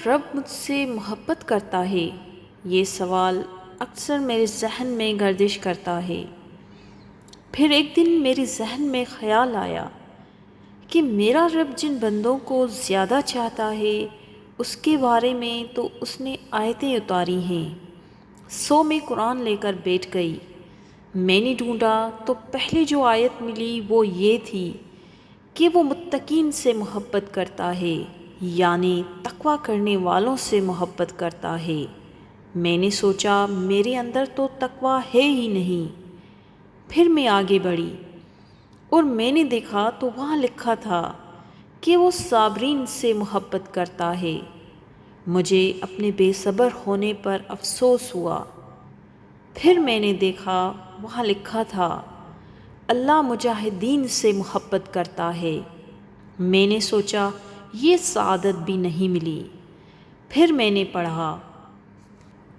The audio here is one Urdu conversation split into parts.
رب مجھ سے محبت کرتا ہے؟ یہ سوال اکثر میرے ذہن میں گردش کرتا ہے۔ پھر ایک دن میرے ذہن میں خیال آیا کہ میرا رب جن بندوں کو زیادہ چاہتا ہے اس کے بارے میں تو اس نے آیتیں اتاری ہیں۔ میں قرآن لے کر بیٹھ گئی۔ میں نے ڈھونڈا تو پہلے جو آیت ملی وہ یہ تھی کہ وہ متقین سے محبت کرتا ہے، یعنی تقوی کرنے والوں سے محبت کرتا ہے۔ میں نے سوچا میرے اندر تو تقوی ہے ہی نہیں۔ پھر میں آگے بڑھی اور میں نے دیکھا تو وہاں لکھا تھا کہ وہ صابرین سے محبت کرتا ہے۔ مجھے اپنے بے صبر ہونے پر افسوس ہوا۔ پھر میں نے دیکھا وہاں لکھا تھا اللہ مجاہدین سے محبت کرتا ہے۔ میں نے سوچا یہ سعادت بھی نہیں ملی۔ پھر میں نے پڑھا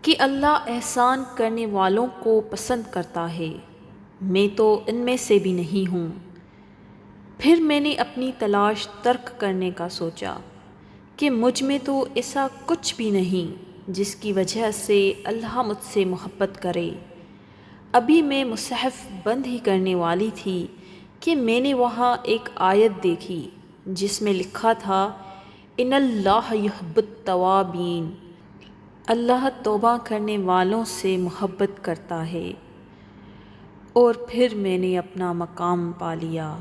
کہ اللہ احسان کرنے والوں کو پسند کرتا ہے۔ میں تو ان میں سے بھی نہیں ہوں۔ پھر میں نے اپنی تلاش ترک کرنے کا سوچا کہ مجھ میں تو ایسا کچھ بھی نہیں جس کی وجہ سے اللہ مجھ سے محبت کرے۔ ابھی میں مصحف بند ہی کرنے والی تھی کہ میں نے وہاں ایک آیت دیکھی جس میں لکھا تھا ان اللہ یحب التوابین، اللہ توبہ کرنے والوں سے محبت کرتا ہے۔ اور پھر میں نے اپنا مقام پا لیا۔